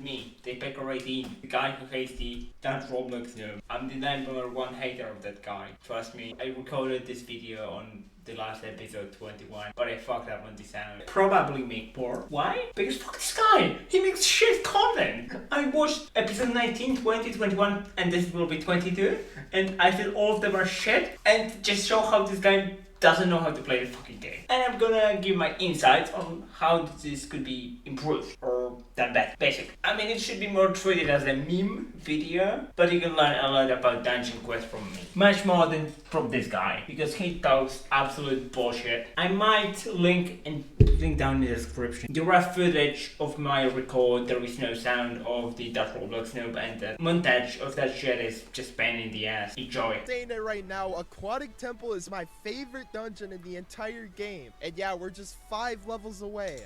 Me, the Pecorati, the guy who hates that Roblox noob. I'm the #1 hater of that guy. Trust me, I recorded this video on the last episode 21, but I fucked up on the sound. Probably make more. Why? Because fuck this guy! He makes shit content! I watched episode 19, 20, 21, and this will be 22, and I feel all of them are shit, and just show how this guy doesn't know how to play the fucking game. And I'm gonna give my insights on how this could be improved or done better. Basic. I mean, it should be more treated as a meme video, but you can learn a lot about Dungeon Quest from me. Much more than from this guy, because he talks absolute bullshit. I might link down in the description the rough footage of my record. There is no sound of the Roblox noob, and the montage of that shit is just pain in the ass. Enjoy. Saying it right now, Aquatic Temple is my favorite dungeon in the entire game. And yeah, we're just 5 levels away.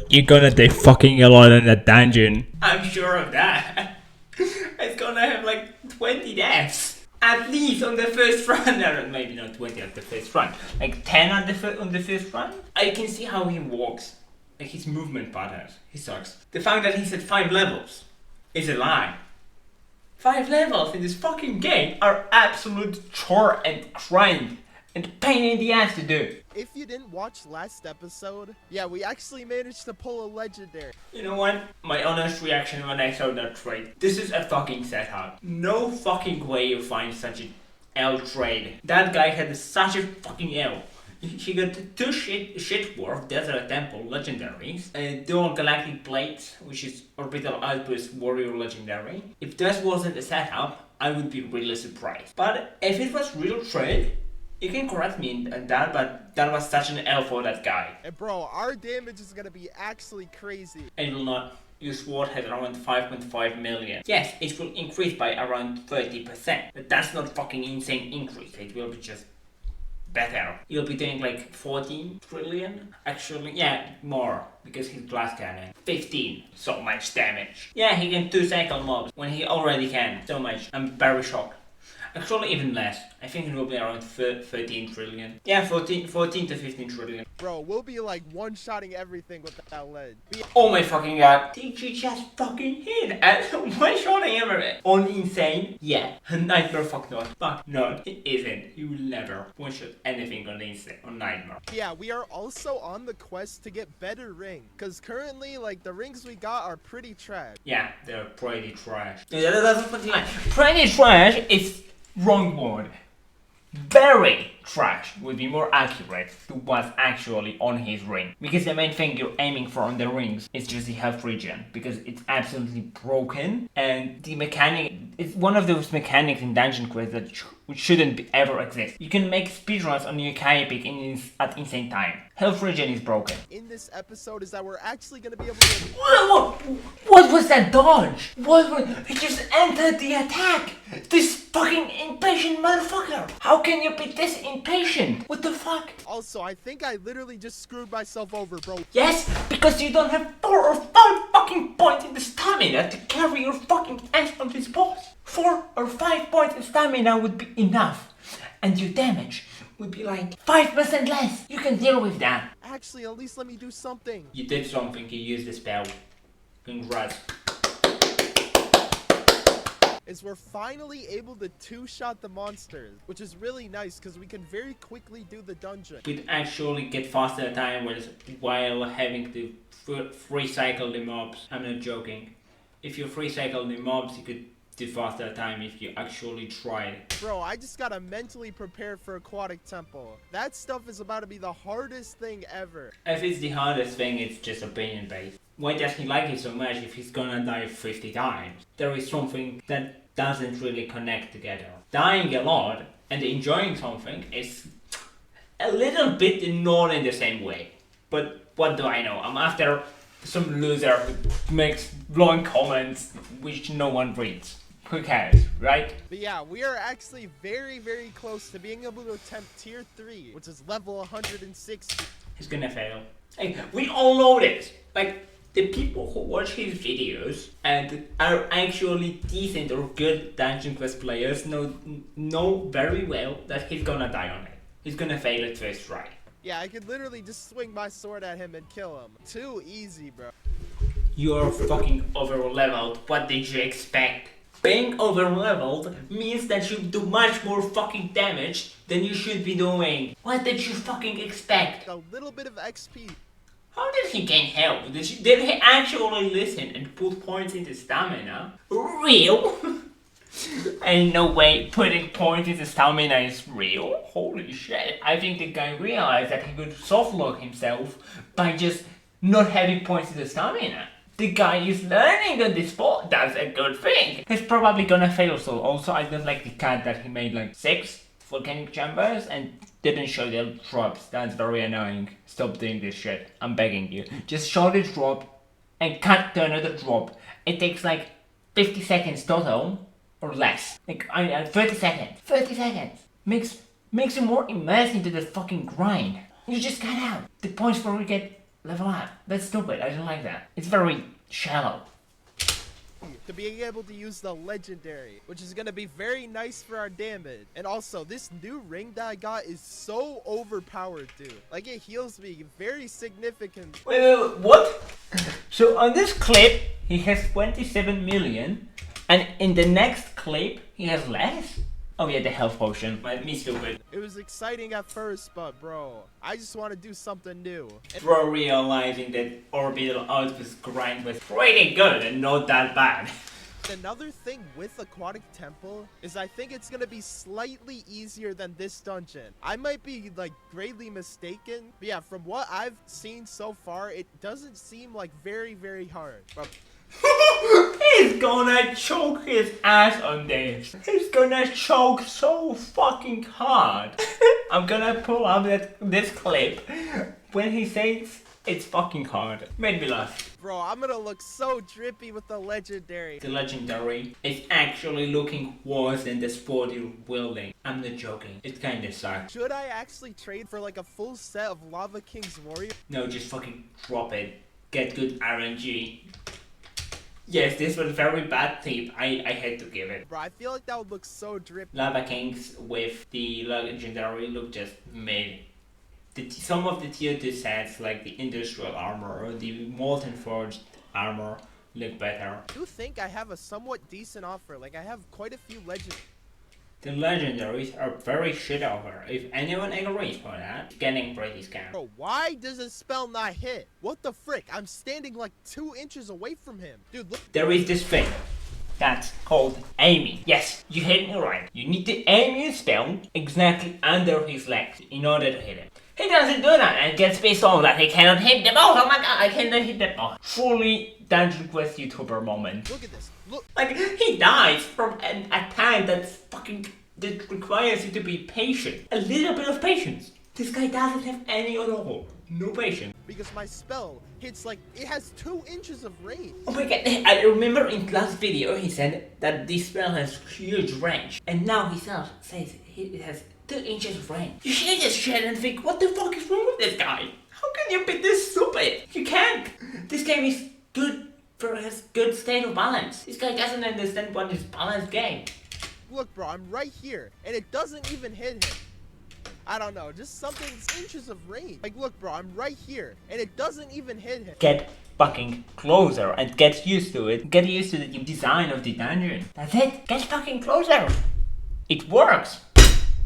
You're gonna die fucking alone in that dungeon. I'm sure of that. It's gonna have like 20 deaths. At least on the first run. No, maybe not 20 on the first run. Like 10 on the first run. I can see how he walks. Like his movement patterns. He sucks. The fact that he's at 5 levels is a lie. 5 levels in this fucking game are absolute chore and grind and pain in the ass to do. If you didn't watch last episode, yeah, we actually managed to pull a legendary. You know what? My honest reaction when I saw that trade. This is a fucking setup. No fucking way you find such an L trade. That guy had such a fucking L. He got 2 shit worth Aquatic Temple legendaries, dual galactic plates, which is orbital outpost warrior legendary. If this wasn't a setup, I would be really surprised. But if it was real trade, you can correct me in that, but that was such an L for that guy. And bro, our damage is gonna be actually crazy. It will not. Your sword has around 5.5 million. Yes, it will increase by around 30%, but that's not fucking insane increase. It will be just better. You'll be doing like 14 trillion. Actually, yeah, more, because his glass cannon. 15, so much damage. Yeah, he can 2-cycle mobs when he already can. So much. I'm very shocked. Actually, even less. I think it will be around 13 trillion. Yeah, 14 to 15 trillion. Bro, we'll be like one-shotting everything with that lead. Oh my fucking god. Did you just fucking hit and one-shotting everything? On insane? Yeah. Nightmare fuck not. Fuck no, it isn't. You will never one-shot anything on insane, on Nightmare. Yeah, we are also on the quest to get better ring. Cause currently, like, the rings we got are pretty trash. Yeah, they're pretty trash. That's fucking lie. Pretty trash is wrong word. Very trash would be more accurate to what's actually on his ring. Because the main thing you're aiming for on the rings is just the health regen. Because it's absolutely broken. And the mechanic, it's one of those mechanics in Dungeon Quest that shouldn't ever exist. You can make speedruns on your Kai pick at insane time. Health regen is broken. In this episode is that we're actually gonna be able to... What was that dodge? He just entered the attack! This fucking impatient motherfucker! How can you be this impatient? What the fuck? Also, I think I literally just screwed myself over, bro. Yes, because you don't have 4 or 5 fucking points in the stamina to carry your fucking ass on this boss. 4 or 5 points in stamina would be enough. And your damage would be like 5% less. You can deal with that. Actually, at least let me do something. You did something, you used the spell. Congrats. Is we're finally able to 2-shot the monsters, which is really nice because we can very quickly do the dungeon. You could actually get faster time while having to free cycle the mobs. I'm not joking. If you free cycle the mobs, you could do faster time if you actually tried. Bro, I just gotta mentally prepare for Aquatic Temple. That stuff is about to be the hardest thing ever. If it's the hardest thing, it's just opinion based. Why does he like it so much if he's gonna die 50 times? There is something that doesn't really connect together. Dying a lot and enjoying something is a little bit not in the same way. But what do I know? I'm after some loser who makes long comments which no one reads. Who cares, right? But yeah, we are actually very, very close to being able to attempt tier 3, which is level 160. He's gonna fail. Hey, we all know this. Like, the people who watch his videos and are actually decent or good Dungeon Quest players know very well that he's gonna die on it. He's gonna fail it first try. Yeah, I could literally just swing my sword at him and kill him. Too easy, bro. You're fucking over-leveled. What did you expect? Being over-leveled means that you do much more fucking damage than you should be doing. What did you fucking expect? A little bit of XP. How did he gain health? Did he actually listen and put points into stamina? Real? Ain't no way putting points into stamina is real. Holy shit. I think the guy realized that he could softlock himself by just not having points into stamina. The guy is learning on this spot. That's a good thing. He's probably gonna fail, so also I don't like the cut that he made like 6 volcanic chambers and didn't show the drops. That's very annoying. Stop doing this shit. I'm begging you. Just show the drop and cut to another drop. It takes like 50 seconds total or less. Like 30 seconds. 30 seconds. Makes you more immersed into the fucking grind. You just cut out the points before we get level up. That's stupid. I don't like that. It's very shallow. To being able to use the legendary, which is gonna be very nice for our damage. And also, this new ring that I got is so overpowered, dude. Like, it heals me very significant. Wait, what? So on this clip, he has 27 million, and in the next clip, he has less? Oh yeah, the health potion. Me stupid. It was exciting at first, but bro, I just want to do something new. Bro realizing that orbital outpost grind was pretty good and not that bad. Another thing with Aquatic Temple is I think it's gonna be slightly easier than this dungeon. I might be like greatly mistaken, but yeah, from what I've seen so far, it doesn't seem like very hard. But He's gonna choke his ass on this. He's gonna choke so fucking hard. I'm gonna pull up this clip when he says it's fucking hard. Made me laugh. Bro, I'm gonna look so drippy with the legendary. The legendary is actually looking worse than the sport you're wielding. I'm not joking. It kinda sucks. Should I actually trade for like a full set of Lava King's Warrior? No, just fucking drop it. Get good RNG. Yes, this was a very bad tip. I had to give it. Bro, I feel like that would look so drippy. Lava Kings with the legendary look just mid. Some of the tier 2 sets like the industrial armor or the molten forged armor look better. I do think I have a somewhat decent offer. Like, I have quite a few legends. The legendaries are very shit over. If anyone agrees for that, it's getting pretty scammed. Bro, why does his spell not hit? What the frick? I'm standing like 2 inches away from him. Dude, look. There is this thing that's called aiming. Yes, you hit me right. You need to aim your spell exactly under his legs in order to hit him. He doesn't do that and gets pissed off that he cannot hit the ball. Oh my god, I cannot hit the ball. Truly Dungeon Quest YouTuber moment. Look at this. Look. Like, he dies from an attack that requires you to be patient. A little bit of patience. This guy doesn't have any at all. No patience. Because my spell hits like, it has 2 inches of range. Oh my god, I remember in last video he said that this spell has huge range. And now he says it has 2 inches of range. You hear this shit and think, what the fuck is wrong with this guy? How can you be this stupid? You can't. This game is good for his good state of balance. This guy doesn't understand what is balanced game. Look, bro, I'm right here, and it doesn't even hit him. I don't know, just something inches of range. Like, look, bro, I'm right here, and it doesn't even hit him. Get fucking closer and get used to it. Get used to the design of the dungeon. That's it. Get fucking closer. It works.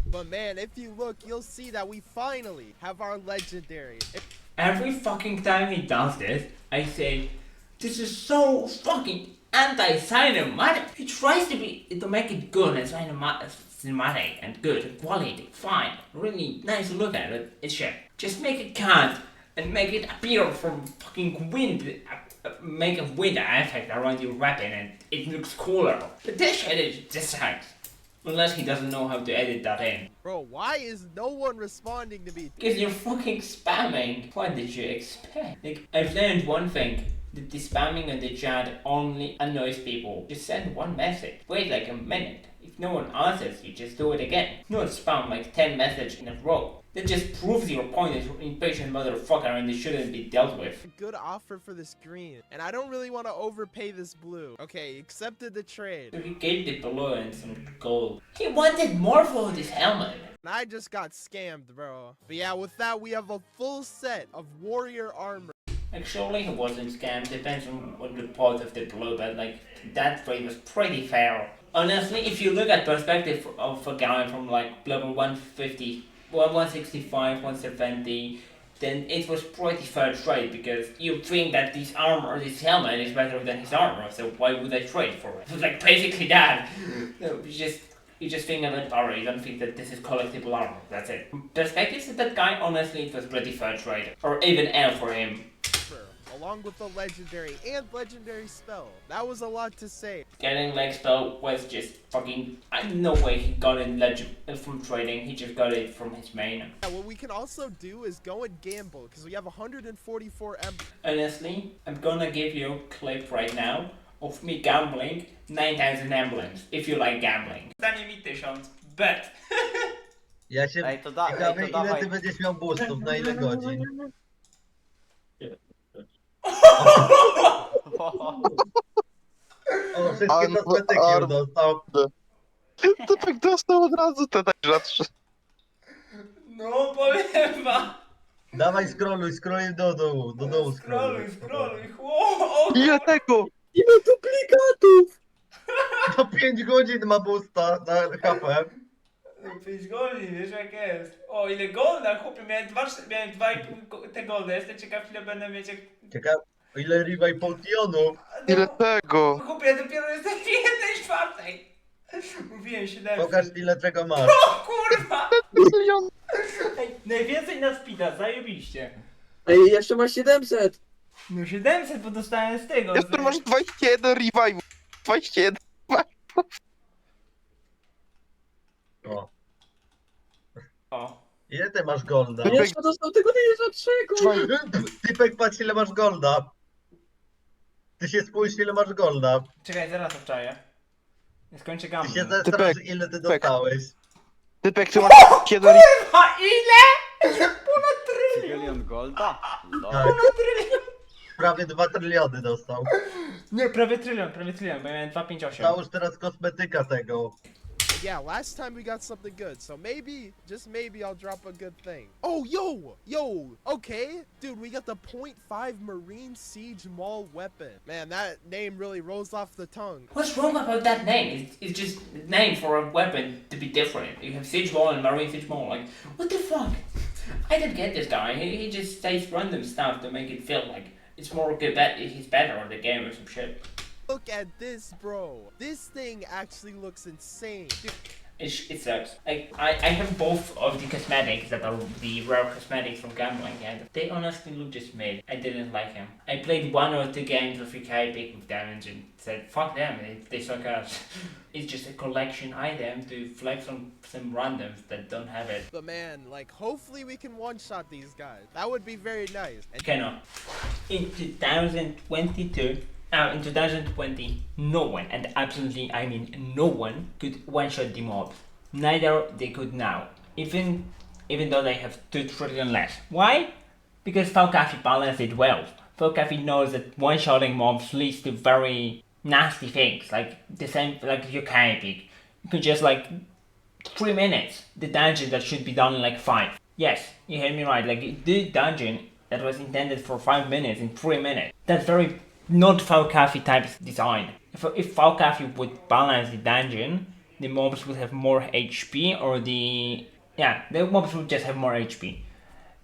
But man, if you look, you'll see that we finally have our legendary. Every fucking time he does this, I say, this is so fucking anti-cinematic. He tries to make it good and cinematic and good quality, fine, really nice to look at it. It's shit. Just make it cut and make it appear from fucking wind. Make a wind effect around your weapon and it looks cooler. But this shit is just sucks. Unless he doesn't know how to edit that in. Bro, why is no one responding to me? Because you're fucking spamming. What did you expect? Like, I've learned one thing. That the spamming on the chat only annoys people. Just send one message. Wait like a minute. If no one answers, you just do it again. Not spam like 10 messages in a row. That just proves your point is an impatient motherfucker and it shouldn't be dealt with. Good offer for this green. And I don't really want to overpay this blue. Okay, accepted the trade. So he gave the blue and some gold. He wanted more for this helmet. I just got scammed, bro. But yeah, with that, we have a full set of warrior armor. Actually, he wasn't scammed. Depends on the part of the blow, but like that trade was pretty fair. Honestly, if you look at perspective of a guy from like level 150, 165, 170, then it was pretty fair trade because you think that this armor, this helmet is better than his armor, so why would I trade for it? It was like basically that. No, you just think of it power, you don't think that this is collectible armor, that's it. Perspectives of that guy, honestly, it was pretty fair trade. Or even L for him. Along with the legendary and legendary spell. That was a lot to say. Getting leg spell was just fucking... no way he got it from trading, he just got it from his main. Yeah, what we can also do is go and gamble, because we have 144 Honestly, I'm gonna give you a clip right now of me gambling 9,000 emblems, if you like gambling. Stanie mi 1000, bet! Ja się Ej, to ciekawe, ile dawaj. ty będziesz miał boostów, na ile godzin? O, wszystkie kosmetyki dostał. To tak dostał od razu te najrzadsze. No, powiem wam! Dawaj scrolluj do dołu Scrolluj, Ile tego? Ile duplikatów! To 5 godzin ma boosta na HP. 5 godzin, wiesz jak jest. O, ile golda, chłopie, miałem 2,5 te golda, jestem ciekaw ile będę mieć jak... Ciekawe, ile revive potionów. Ile tego? Chłopie, ja dopiero jestem w 1/4. Mówiłem 7. Pokaż ile czego masz. O kurwa! Milion. Ej, najwięcej na speeda, zajebiście. Ej, jeszcze ma 700! No 700, bo dostałem z tego. Jeszcze masz 21 revive. 21. O. O. Ile ty masz golda? Jeszcze dostał tego najrzadszego! Typek, patrz ile masz golda. Ty się spójrz ile masz golda. Czekaj, zaraz obczaję. Skończę Ty gamble. się zastanawiasz ile ty dostałeś. Typek, ty masz 1 A ile? Ponad trylion! Trylion golda? Tak. Ponad trylion! Prawie 2 tryliony dostał. Nie, prawie trylion, bo ja miałem 258. Załóż teraz kosmetyka tego. Yeah, last time we got something good, so maybe, just maybe I'll drop a good thing. Oh, yo, okay, dude, we got the .5 Marine Siege Maul weapon. Man, that name really rolls off the tongue. What's wrong about that name? It's just a name for a weapon to be different. You have Siege Maul and Marine Siege Maul, like, what the fuck? I don't get this guy, he just says random stuff to make it feel like it's more good, he's better on the game or some shit. Look at this, bro. This thing actually looks insane. Dude, It sucks. I have both of the cosmetics that are the rare cosmetics from gambling, and they honestly look just mid. I didn't like him. I played 1 or 2 games of UK pick with damage and said, fuck them, they suck ass. It's just a collection item to flex on some randoms that don't have it. but man, like, hopefully we can one-shot these guys. That would be very nice. And Cannot. In 2022, in 2020, no one, and absolutely I mean no one, could one-shot the mobs. Neither they could now, even though they have 2 trillion less. Why? Because Falcafi balanced it well. Falcafi knows that one-shotting mobs leads to very nasty things, like the same, like UK pick. You could just like 3 minutes, the dungeon that should be done in like 5. Yes, you heard me right, like the dungeon that was intended for 5 minutes in 3 minutes. That's very not Falcafi type design. If Falcafi would balance the dungeon, the mobs would have more HP, or the mobs would just have more HP.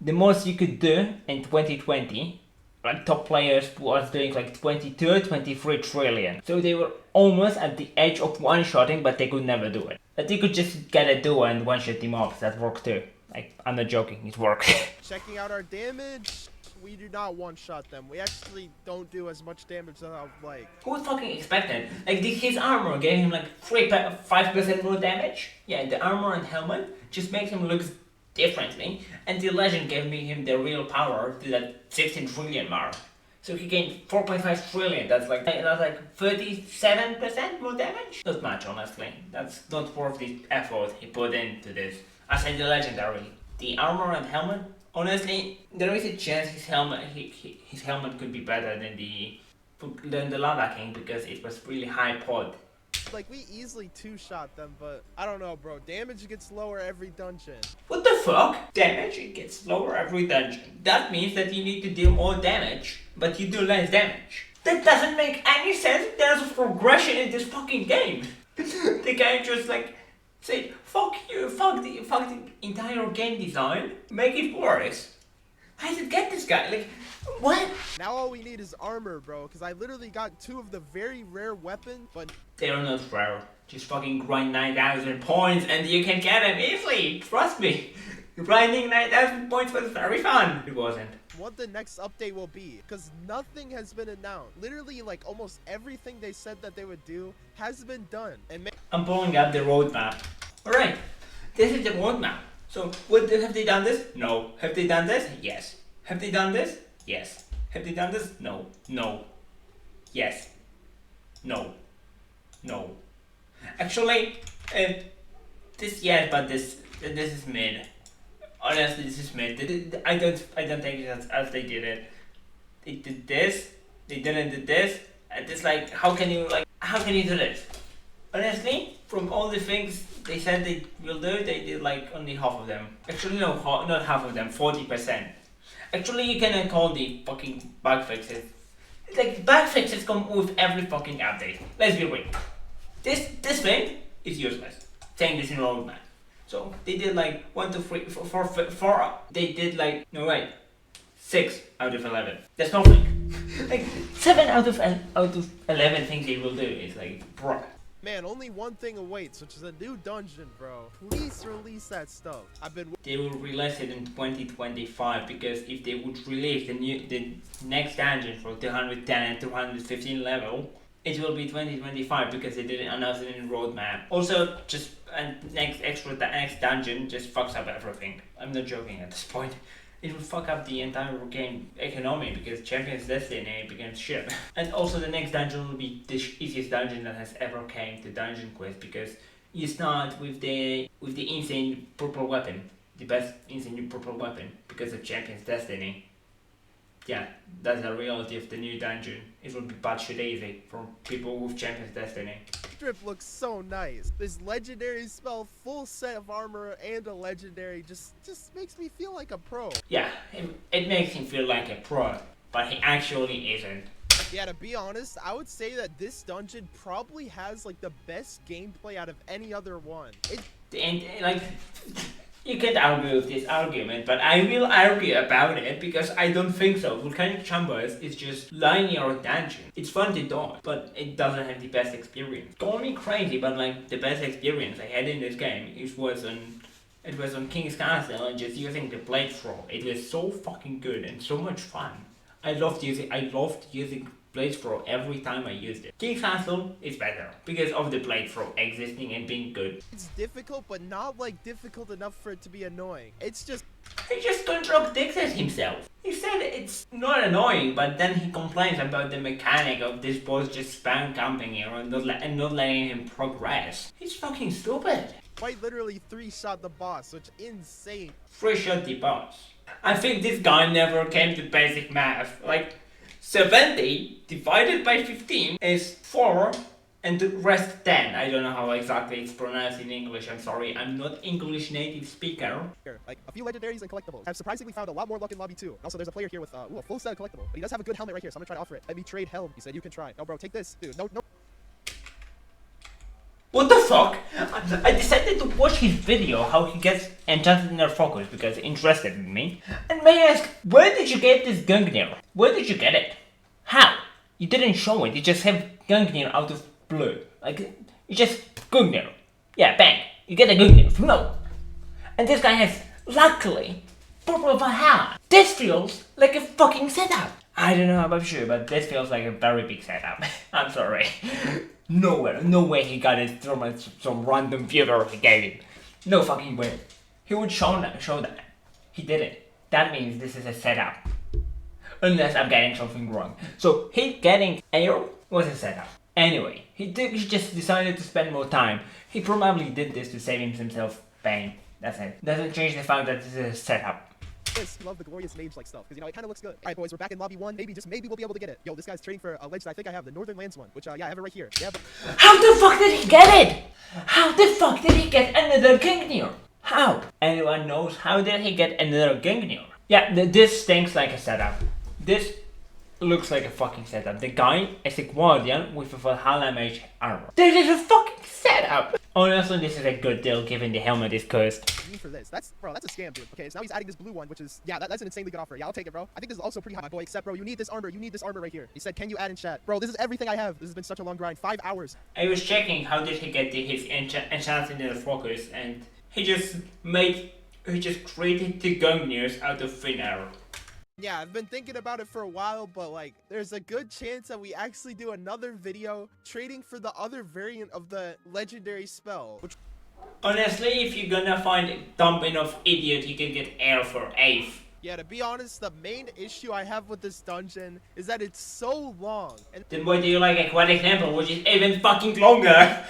The most you could do in 2020, like top players was doing like 22, 23 trillion. So they were almost at the edge of one-shotting, but they could never do it. But you could just get a duo and one-shot the mobs, that worked too. Like, I'm not joking, it works. checking out our damage, we do not one-shot them. We actually don't do as much damage as I would like. Who would fucking expect it? Like, his armor gave him like 5% more damage. Yeah, the armor and helmet just makes him look differently. And the legend gave him the real power to that 16 trillion mark. So he gained 4.5 trillion. That's like 37% more damage. Not much, honestly. That's not worth the effort he put into this. I said the legendary. The armor and helmet. Honestly, there is a chance his helmet could be better than the Lava King because it was really high pod. Like, we easily two-shot them, but I don't know, bro. Damage gets lower every dungeon. What the fuck? Damage it gets lower every dungeon. That means that you need to deal more damage, but you do less damage. That doesn't make any sense. There's a progression in this fucking game. The game just like said, fuck you, fuck the entire game design, make it worse. I didn't get this guy, like, what? Now all we need is armor, bro, because I literally got 2 of the very rare weapons, but They are not rare. Just fucking grind 9,000 points and you can get them easily, trust me. Grinding 9,000 points was very fun. It wasn't. what the next update will be, because nothing has been announced. Literally, like, almost everything they said that they would do has been done. And I'm pulling up the roadmap. Alright, this is the roadmap. So, have they done this? No. Have they done this? Yes. Have they done this? Yes. Have they done this? No. No. Yes. No. No. Actually, this yes, but this is mid. Honestly, this is mid. I don't think it's as they did it. They did this. They didn't do this. And it's like, how can you do this? Honestly, from all the things they said they will do, they did like only half of them. Actually, no, not half of them, 40%. Actually, you cannot call the fucking bug fixes. Like, bug fixes come with every fucking update. Let's be real. This thing is useless. Saying this in roadmap. So they did like 1, 2, 3, 4. They did like 6 out of 11. That's nothing. Like 7 out of 11 things they will do is like, bruh. man, only one thing awaits, which is a new dungeon, bro. Please release that stuff. They will release it in 2025 because if they would release the next dungeon for 210 and 215 level, it will be 2025 because they didn't announce it in the roadmap. Also, just next dungeon just fucks up everything. I'm not joking at this point. It will fuck up the entire game economy because Champions Destiny becomes shit. And also the next dungeon will be the easiest dungeon that has ever came to Dungeon Quest because you start with the insane purple weapon, the best insane purple weapon because of Champions Destiny. Yeah, that's the reality of the new dungeon. It will be batshit easy for people with Champions Destiny. Strip looks so nice. This legendary spell, full set of armor and a legendary just makes me feel like a pro. Yeah, it makes him feel like a pro, but he actually isn't. Yeah, to be honest, I would say that this dungeon probably has like the best gameplay out of any other one. And like, you can't argue with this argument, but I will argue about it because I don't think so. Volcanic Chambers is just linear dungeon. It's fun to do, but it doesn't have the best experience. Call me crazy, but like the best experience I had in this game was on King's Castle and just using the blade throw. It was so fucking good and so much fun. I loved using blade throw every time I used it. King's Castle is better because of the blade throw existing and being good. It's difficult, but not like difficult enough for it to be annoying. It's just... He just contradicts himself. He said it's not annoying, but then he complains about the mechanic of this boss just spam camping here and not letting him progress. He's fucking stupid. quite literally 3-shot the boss, which is insane. 3-shot the boss. I think this guy never came to basic math. Like, 70 divided by 15 is 4 and the rest 10. I don't know how exactly it's pronounced in English, I'm sorry. I'm not English native speaker. Like, a few legendaries and collectibles. I've surprisingly found a lot more luck in lobby 2. Also, there's a player here with a full set of collectibles. But he does have a good helmet right here, so I'm gonna try to offer it. Let me trade helm. He said you can try. No, bro, take this. Dude, no. What the fuck? I decided to watch his video how he gets enchanted in their focus because it interested in me. And may I ask, where did you get this Gungnir? Where did you get it? How? You didn't show it, you just have Gungnir out of blue. Like, you just Gungnir. Yeah, bang. You get a Gungnir. No. And this guy has, luckily, purple Valhalla. This feels like a fucking setup. I don't know about sure, but this feels like a very big setup. I'm sorry. No way he got it from some random viewer he gave him. No fucking way. He would show that. He didn't. That means this is a setup. Unless I'm getting something wrong. So, he getting air was a setup. Anyway, he just decided to spend more time. He probably did this to save himself pain. That's it. Doesn't change the fact that this is a setup. this. Love the glorious mage like stuff because you know it kind of looks good. All right, boys, we're back in lobby 1. Maybe just maybe we'll be able to get it. Yo, this guy's trading for a ledge that I think I have, the Northern Lands one, which yeah, I have it right here. Yeah, but How the fuck did he get it? How the fuck did he get another Gingnir? How? Anyone knows how did he get another Gingnir? Yeah, this stinks like a setup. This looks like a fucking setup. The guy is a guardian with a Valhalla mage armor. This is a fucking setup! Honestly, this is a good deal given the helmet is cursed. for this. That's a scam, dude. Okay, so now he's adding this blue one, which is that's an insanely good offer. Yeah, I'll take it, bro. I think this is also pretty hot, my boy. Except, bro, you need this armor. You need this armor right here. He said, can you add in chat? Bro, this is everything I have. This has been such a long grind. 5 hours. I was checking how did he get his enchants in the focus, and he just created 2 Gungnirs out of thin air. Yeah, I've been thinking about it for a while, but like, there's a good chance that we actually do another video trading for the other variant of the legendary spell. Which, honestly, if you're gonna find a dumb enough idiot, you can get air for 8th. yeah, to be honest, the main issue I have with this dungeon is that it's so long. And then why do you like Aquatic Temple, which is even fucking longer?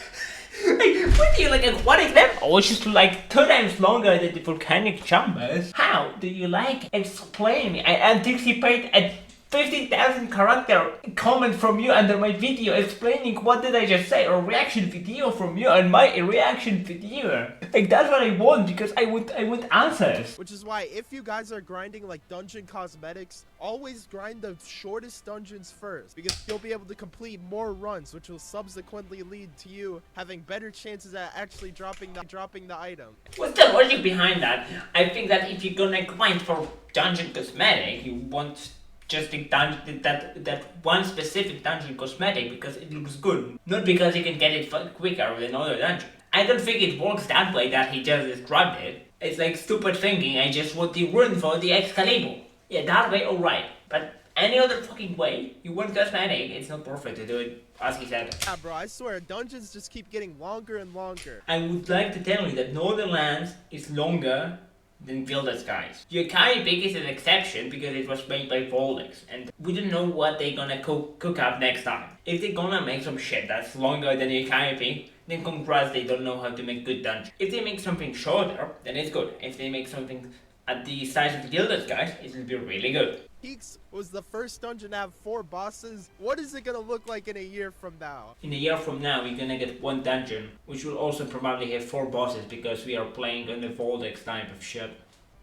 Like, why do you like Aquatic Temple, which is like 2 times longer than the volcanic chambers? How do you like? Explain me. I anticipate a 15,000 character comment from you under my video explaining what did I just say, or reaction video from you on my reaction video. Like, that's what I want, because I want answers. which is why if you guys are grinding like dungeon cosmetics, always grind the shortest dungeons first, because you'll be able to complete more runs, which will subsequently lead to you having better chances at actually dropping the item. What's the logic behind that? I think that if you're gonna grind for dungeon cosmetic, you want just the that one specific dungeon cosmetic because it looks good, not because you can get it quicker with another dungeon. I don't think it works that way that he just described it. It's like stupid thinking. I just want the rune for the Excalibur. Yeah, that way, alright. But any other fucking way, you want cosmetic, it's not perfect to do it as he said. Yeah, bro, I swear, dungeons just keep getting longer and longer. I would like to tell you that Northern Lands is longer than Gilded Skies. Yokai Peak is an exception because it was made by Voldex, and we don't know what they're gonna cook up next time. If they're gonna make some shit that's longer than Yokai Peak, then congrats, they don't know how to make good dungeons. If they make something shorter, then it's good. If they make something at the size of the Gilded Skies, it will be really good. Peaks was the first dungeon to have 4 bosses. What is it gonna look like in a year from now? In a year from now, we're gonna get 1 dungeon, which will also probably have 4 bosses because we are playing on the Voldex type of shit.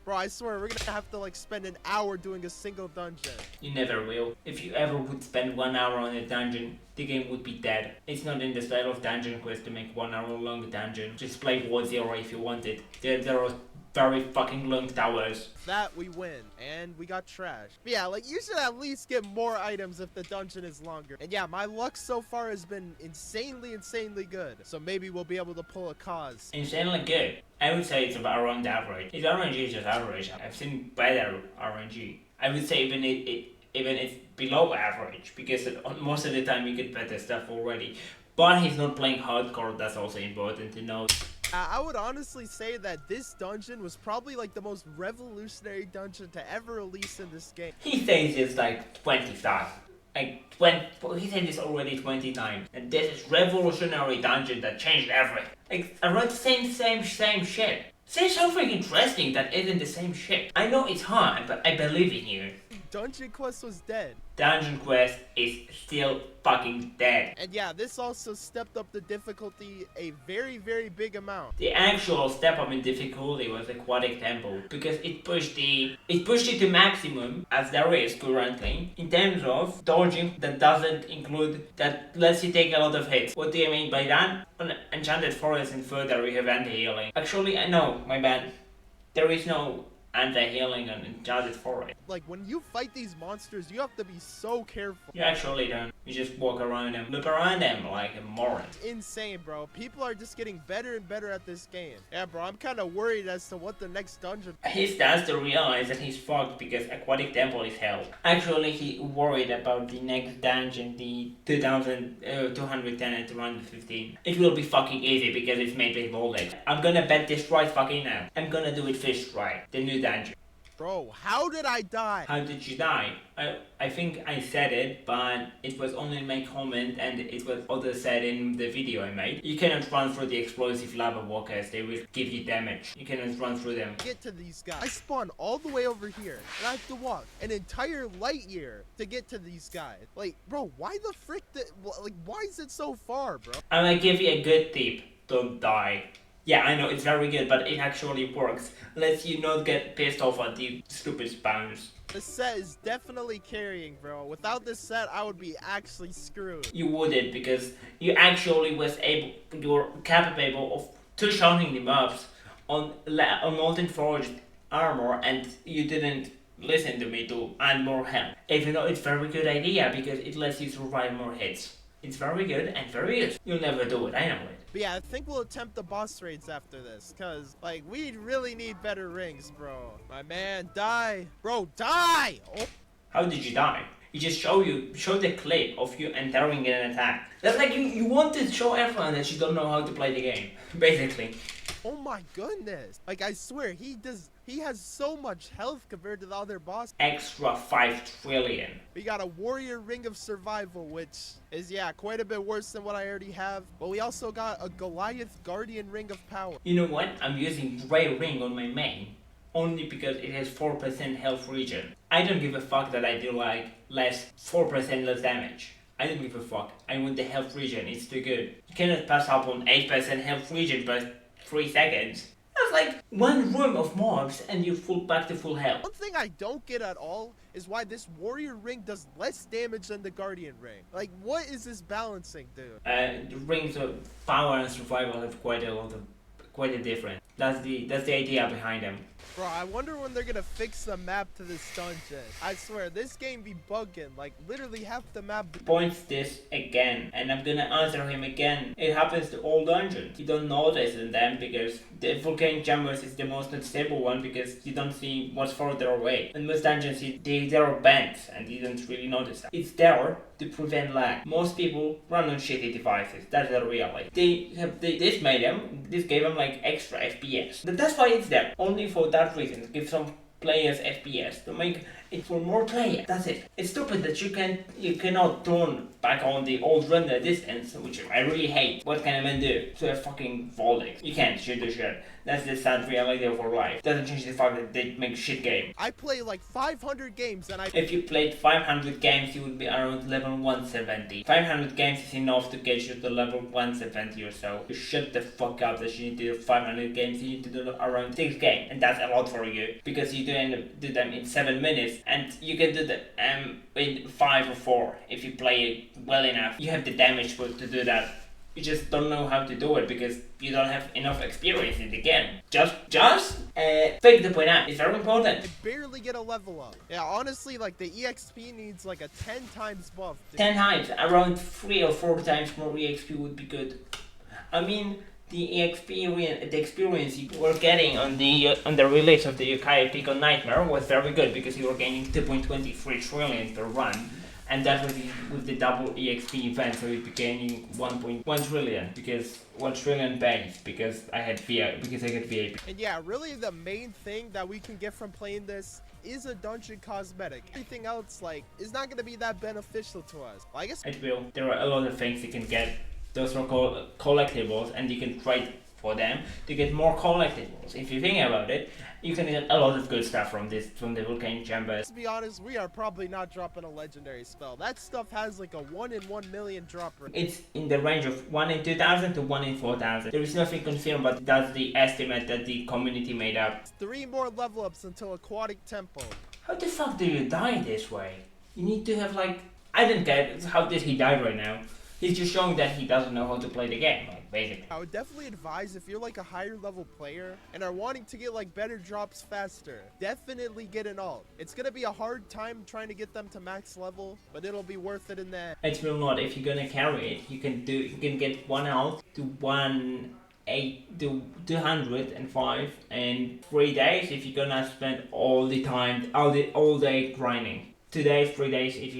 Bro, I swear, we're gonna have to like spend an hour doing a single dungeon. You never will. If you ever would spend 1 hour on a dungeon, the game would be dead. It's not in the style of Dungeon Quest to make 1 hour long dungeon. Just play War Zero if you want it. There are very fucking long towers. That we win, and we got trash. But yeah, like, you should at least get more items if the dungeon is longer. And yeah, my luck so far has been insanely good. So maybe we'll be able to pull a cause. Insanely good. I would say it's about around average. If RNG is just average, I've seen better RNG. I would say even it's below average, because most of the time you get better stuff already. But he's not playing hardcore, that's also important to know. I would honestly say that this dungeon was probably like the most revolutionary dungeon to ever release in this game. He says it's like 25. Like 20, he said it's already 29. And this is revolutionary dungeon that changed everything. Like around the same shit. Say something interesting that isn't the same shit. I know it's hard, but I believe in you. Dungeon Quest was dead. Dungeon Quest is still fucking dead. And yeah, this also stepped up the difficulty a very big amount. The actual step up in difficulty was Aquatic Temple, because it pushed it to maximum as there is currently in terms of dodging that doesn't include that lets you take a lot of hits. What do you mean by that? On Enchanted Forest and further we have anti-healing. Actually, I know, my bad. There is no anti-healing on Enchanted Forest. Like, when you fight these monsters, you have to be so careful. You actually don't. You just walk around them, look around them like a moron. It's insane, bro. People are just getting better and better at this game. Yeah, bro, I'm kind of worried as to what the next dungeon... He starts to realize that he's fucked because Aquatic Temple is hell. Actually, he worried about the next dungeon, the 2210 and 215. It will be fucking easy because it's made by Voldex. I'm gonna bet this right fucking now. I'm gonna do it first try. The new dungeon. Bro, how did I die? How did you die? I think I said it, but it was only in my comment and it was also said in the video I made. You cannot run through the explosive lava walkers, they will give you damage. You cannot run through them. Get to these guys. I spawn all the way over here, and I have to walk an entire light year to get to these guys. Like, bro, why the frick why is it so far, bro? I'm gonna give you a good tip. Don't die. Yeah, I know, it's very good, but it actually works. Lets you not get pissed off at the stupid spawners. This set is definitely carrying, bro. Without this set, I would be actually screwed. You wouldn't, because you actually you're capable of two-shotting the mobs on Molten Forged armor, and you didn't listen to me to add more health. Even though it's a very good idea, because it lets you survive more hits. It's very good and very good. You'll never do it, I know it. But yeah, I think we'll attempt the boss raids after this, cause like we really need better rings, bro. My man, die, bro, die! Oh. How did you die? You just show the clip of you entering an attack. That's like you want to show everyone that you don't know how to play the game, basically. Oh my goodness! Like I swear, he has so much health compared to the other boss. Extra 5 trillion. We got a warrior ring of survival, which is, yeah, quite a bit worse than what I already have. But we also got a Goliath guardian ring of power. You know what? I'm using Grey Ring on my main. Only because it has 4% health regen. I don't give a fuck that I do like 4% less damage. I don't give a fuck. I want the health regen, it's too good. You cannot pass up on 8% health regen per 3 seconds. That's like one room of mobs and you're back to full health. One thing I don't get at all is why this warrior ring does less damage than the guardian ring. Like, what is this balancing, dude? The rings of power and survival have quite a difference. That's the idea behind them. Bro, I wonder when they're gonna fix the map to this dungeon. I swear, this game be bugging. Like, literally half the map. Points this again, and I'm gonna answer him again. It happens to all dungeons. You don't notice in them because the volcanic chambers is the most unstable one because you don't see what's further away. In most dungeons, there are bends, and you don't really notice that. It's there to prevent lag. Most people run on shitty devices. That's the reality. This gave them like extra FPS. But that's why it's there. Only for that reason, to give some players FPS, to make it for more players. That's it. It's stupid that you cannot turn back on the old render distance, which I really hate. What can a man do to a fucking Voldex? You can't shoot the shit. That's the sad reality of our life. Doesn't change the fact that they make shit game. I play like 500 games and If you played 500 games, you would be around level 170. 500 games is enough to get you to level 170 or so. You shut the fuck up that you need to do 500 games, you need to do around 6 games. And that's a lot for you, because you do them in 7 minutes, and you can do them in 5 or 4 if you play it well enough. You have the damage to do that. You just don't know how to do it because you don't have enough experience in the game. Just fake the point out. It's very important. I barely get a level up. Yeah, honestly, like the EXP needs like a 10 times buff. 10 times, around 3 or 4 times more EXP would be good. I mean, the experience you were getting on the release of the Yokai Pico Nightmare was very good because you were gaining 2.23 trillion per run. And that was with the double EXP event, so you'd be gaining 1.1 trillion because 1 trillion base because I got VIP. And yeah, really the main thing that we can get from playing this is a dungeon cosmetic. Everything else like is not gonna be that beneficial to us. Well, I guess it will. There are a lot of things you can get. Those are called collectibles, and you can trade for them to get more collectibles. If you think about it, you can get a lot of good stuff from the volcanic chambers. To be honest, we are probably not dropping a legendary spell. That stuff has like a 1 in 1 million drop rate. It's in the range of 1 in 2,000 to 1 in 4,000. There is nothing confirmed, but that's the estimate that the community made up. 3 more level ups until Aquatic Temple. How the fuck do you die this way? You need to have like... I don't get how did he die right now. He's just showing that he doesn't know how to play the game, like, basically. I would definitely advise if you're like a higher level player and are wanting to get like better drops faster, definitely get an alt. It's gonna be a hard time trying to get them to max level, but it'll be worth it in the end. It will not. If you're gonna carry it, you can get 1 alt to 205 in 3 days if you're gonna spend all day grinding. 2 days, 3 days if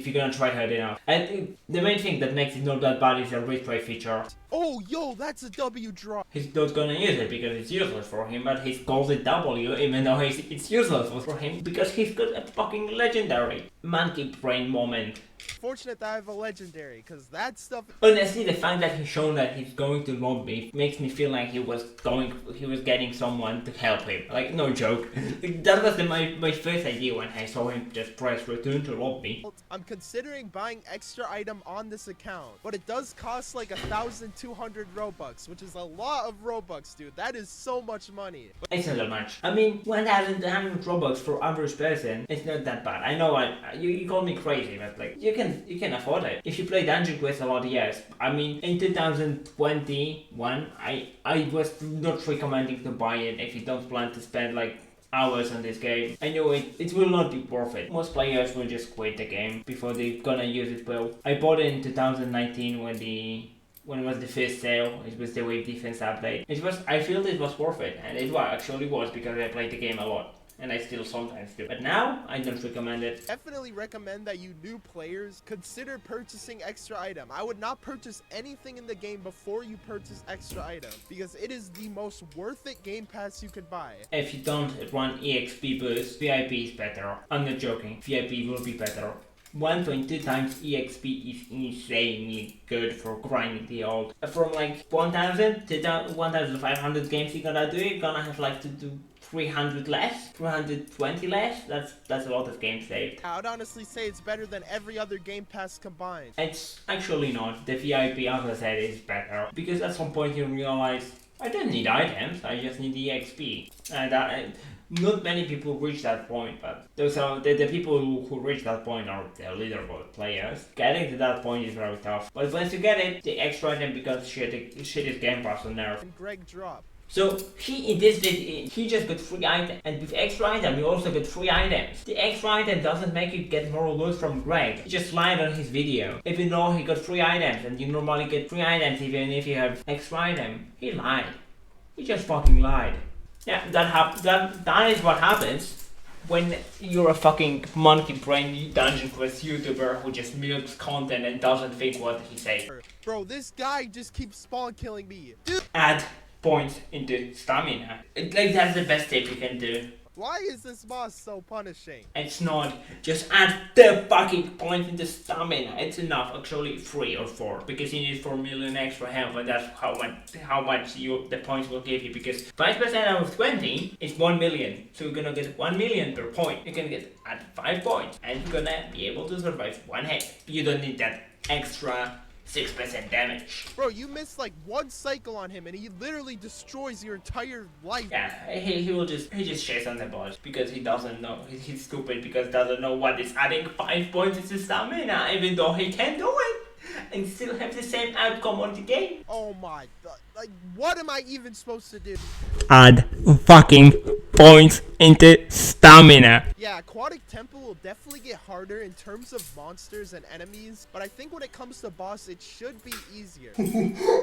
you're gonna try hard enough. And the main thing that makes it not that bad is a replay feature. Oh, yo, that's a W drop. He's not gonna use it because it's useless for him, but he calls it W even though it's useless for him because he's got a fucking legendary monkey brain moment. Fortunate that I have a legendary, cause that stuff. Honestly, the fact that he's shown that he's going to lobby makes me feel like he was getting someone to help him. Like, no joke. That was my first idea when I saw him just press return to lobby. I'm considering buying extra item on this account, but it does cost like 1,200 Robux, which is a lot of Robux, dude. That is so much money. It's not that much. I mean, 1,200 Robux for average person, it's not that bad. I know you call me crazy, but like, you can afford it. If you play Dungeon Quest a lot, yes. I mean, in 2021, I was not recommending to buy it if you don't plan to spend like hours on this game. I know it will not be worth it. Most players will just quit the game before they're gonna use it well. I bought it in 2019 when it was the first sale. It was the Wave Defense update. I feel it was worth it, and it actually was because I played the game a lot. And I still sometimes do. But now, I don't recommend it. Definitely recommend that you new players consider purchasing extra item. I would not purchase anything in the game before you purchase extra item, because it is the most worth it game pass you could buy. If you don't run EXP boost, VIP is better. I'm not joking, VIP will be better. 1.2 times EXP is insanely good for grinding the old. From like 1,000 to 1,500 games you're gonna do, you're gonna have like to do 300 less, 320 less. That's a lot of games saved. I would honestly say it's better than every other game pass combined. It's actually not. The VIP, as I said, is better. Because at some point you realize, I don't need items, I just need EXP. And not many people reach that point, but those are the people who reach that point are the leaderboard players. Getting to that point is very tough. But once you get it, the extra item becomes shitty game pass on nerf. And Greg drop. So in this video, he just got free item, and with extra item you also get free items. The extra item doesn't make you get more loot from Greg. He just lied on his video. Even though he got free items, and you normally get free items even if you have extra item, he lied. He just fucking lied. Yeah, that is what happens when you're a fucking monkey brain Dungeon Quest YouTuber who just milks content and doesn't think what he says. Bro, this guy just keeps spawn killing me. Dude. Add points into stamina. Like, that's the best tip you can do. Why is this boss so punishing? It's not. Just add the fucking points into stamina. It's enough. Actually 3 or 4. Because you need 4 million extra health, and that's how much the points will give you. Because 5% out of 20 is 1 million. So you're gonna get 1 million per point. You can get at 5 points. And you're gonna be able to survive 1 hit. You don't need that extra 6% damage. Bro, you missed like 1 cycle on him and he literally destroys your entire life. Yeah, he just shits on the boss because he doesn't know. He's stupid because doesn't know what is adding 5 points to stamina, even though he can do it and still have the same outcome on the game. Oh my god, like what am I even supposed to do? Add fucking points into stamina. Yeah, Aquatic Temple will definitely get harder in terms of monsters and enemies, but I think when it comes to boss, it should be easier.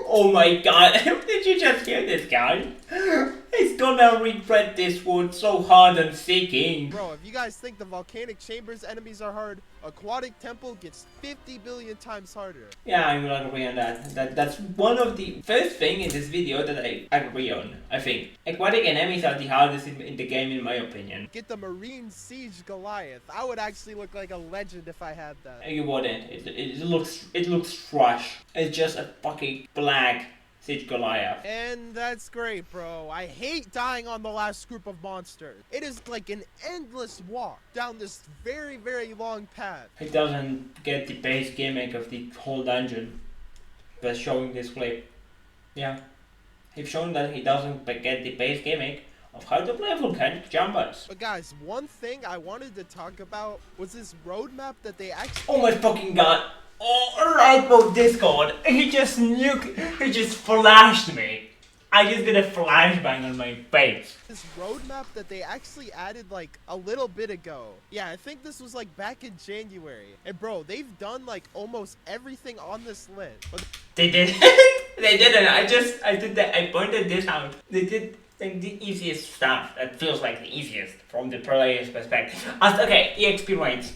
Oh my god, did you just hear this guy? He's gonna regret this wood so hard on seeking. Bro, if you guys think the Volcanic Chambers enemies are hard, Aquatic Temple gets 50 billion times harder. Yeah, I will agree on that. That's one of the first thing in this video that I agree on, I think. Aquatic enemies are the hardest in the game in my opinion. Get the Marine Siege Goliath. I would actually look like a legend if I had that. You wouldn't. It looks trash. It's just a fucking black Siege Goliath. And that's great, bro. I hate dying on the last group of monsters. It is like an endless walk down this very, very long path. He doesn't get the base gimmick of the whole dungeon by showing this clip. Yeah. He's shown that he doesn't get the base gimmick of how to play volcanic jumpers. But guys, one thing I wanted to talk about was this roadmap that they actually... Oh my fucking god. Oh, right mode Discord. He just flashed me. I just did a flashbang on my face. This roadmap that they actually added like a little bit ago. Yeah, I think this was like back in January. And bro, they've done like almost everything on this list. But they did. They didn't. I pointed this out. They did like the easiest stuff. That feels like the easiest from the player's perspective. Okay, EXP range.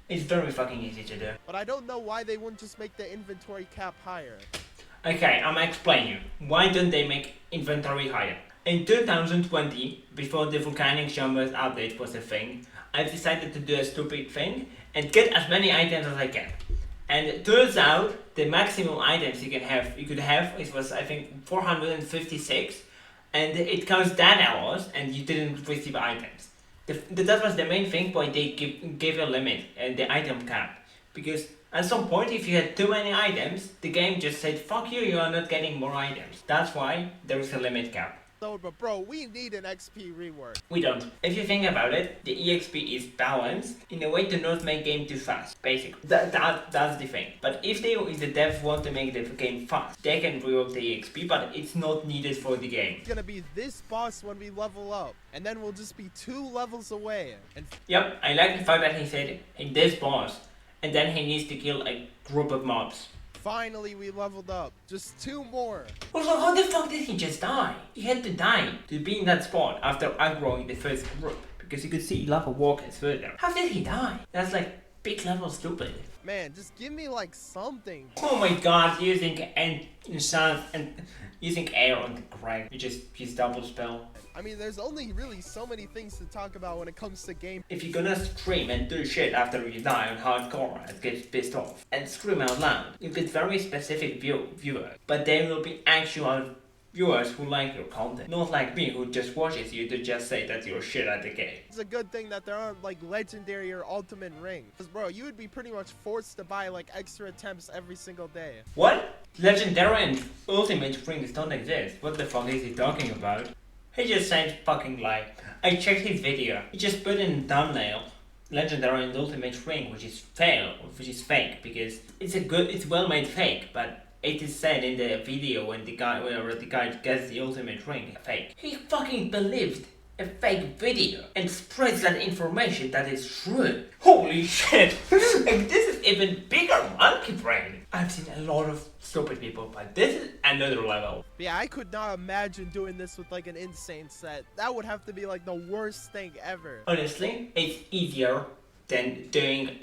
It's very fucking easy to do. But I don't know why they wouldn't just make the inventory cap higher. Okay, I'ma explain you. Why don't they make inventory higher? In 2020, before the volcanic chambers update was a thing, I decided to do a stupid thing and get as many items as I can. And it turns out the maximum items you could have it was I think 456, and it counts 10 hours and you didn't receive items. That was the main thing why they gave a limit and the item cap, because at some point if you had too many items, the game just said fuck you, you are not getting more items. That's why there is a limit cap. So, but bro, we need an XP rework. We don't. If you think about it, the EXP is balanced in a way to not make game too fast. Basically, that's the thing. But if the devs want to make the game fast, they can rework the EXP, but it's not needed for the game. It's gonna be this boss when we level up, and then we'll just be 2 levels away. And Yep, I like the fact that he said in this boss, and then he needs to kill a group of mobs. finally we leveled up. Just 2 more. Also, how the fuck did he just die? He had to die to be in that spot after aggroing the first group, because you could see lava walkers further. How did he die? That's like big level stupid. Man, just give me like something. Oh my god, using enchant and using air on the Greg, you just use double spell. I mean, there's only really so many things to talk about when it comes to game. If you're gonna scream and do shit after you die on hardcore and get pissed off and scream out loud, you get very specific viewers, but there will be actual viewers who like your content, not like me who just watches you to just say that you're shit at the game. It's a good thing that there aren't like legendary or ultimate rings. Cause bro, you would be pretty much forced to buy like extra attempts every single day. What? Legendary and ultimate rings don't exist. What the fuck is he talking about? He just said fucking lie. I checked his video. He just put in the thumbnail legendary and ultimate ring, which is fake, because it's well made fake, but it is said in the video when the guy gets the ultimate ring fake. He fucking believed a fake video and spreads that information that is true. Holy shit! Like, this is even bigger monkey brain. I've seen a lot of stupid people, but this is another level. Yeah, I could not imagine doing this with like an insane set. That would have to be like the worst thing ever. Honestly, it's easier than doing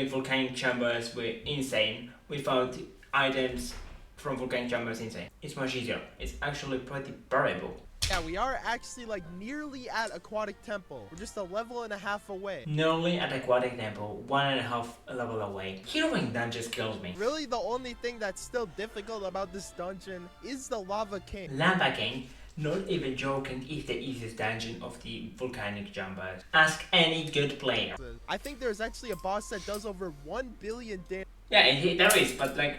volcanic chambers with insane without items from volcanic chambers insane. It's much easier. It's actually pretty bearable. Yeah, we are actually like nearly at Aquatic Temple. We're just a level and a half away. Nearly at Aquatic Temple, 1.5 level away. Hearing that just kills me. Really, the only thing that's still difficult about this dungeon is the Lava King. Lava King, not even joking, is the easiest dungeon of the volcanic chambers. Ask any good player. I think there's actually a boss that does over 1 billion damage. Yeah, there is, but like,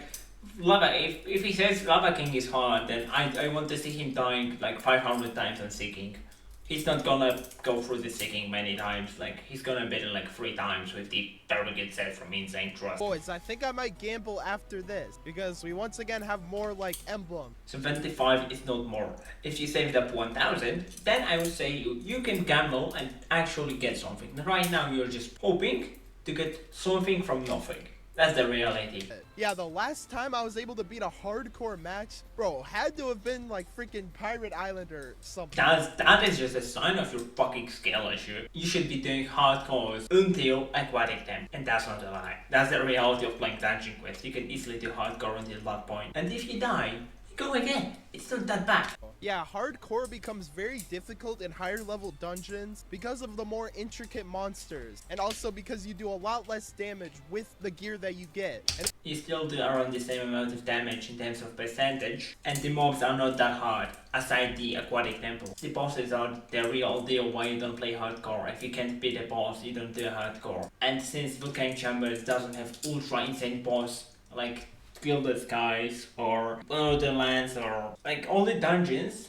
if he says Lava King is hard, then I want to see him dying like 500 times on Seeking. He's not gonna go through the Seeking many times, like he's gonna beat it like 3 times with the very good set from Insane Trust. Boys, I think I might gamble after this, because we once again have more like emblem. 75 is not more. If you saved up 1000, then I would say you can gamble and actually get something. Right now you're just hoping to get something from nothing. That's the reality. Yeah, the last time I was able to beat a hardcore match, bro, had to have been like freaking Pirate Island or something. That is just a sign of your fucking skill issue. You should be doing hardcores until Aquatic Temple. And that's not a lie. That's the reality of playing Dungeon Quest. You can easily do hardcore until that point. And if you die, go again. It's not that bad. Yeah, hardcore becomes very difficult in higher level dungeons because of the more intricate monsters, and also because you do a lot less damage with the gear that you get. And you still do around the same amount of damage in terms of percentage, and the mobs are not that hard, aside the Aquatic Temple. The bosses are the real deal why you don't play hardcore. If you can't beat a boss, you don't do hardcore. And since Volcanic Chambers doesn't have ultra insane boss, like Gilded Skies or Borderlands or like all the dungeons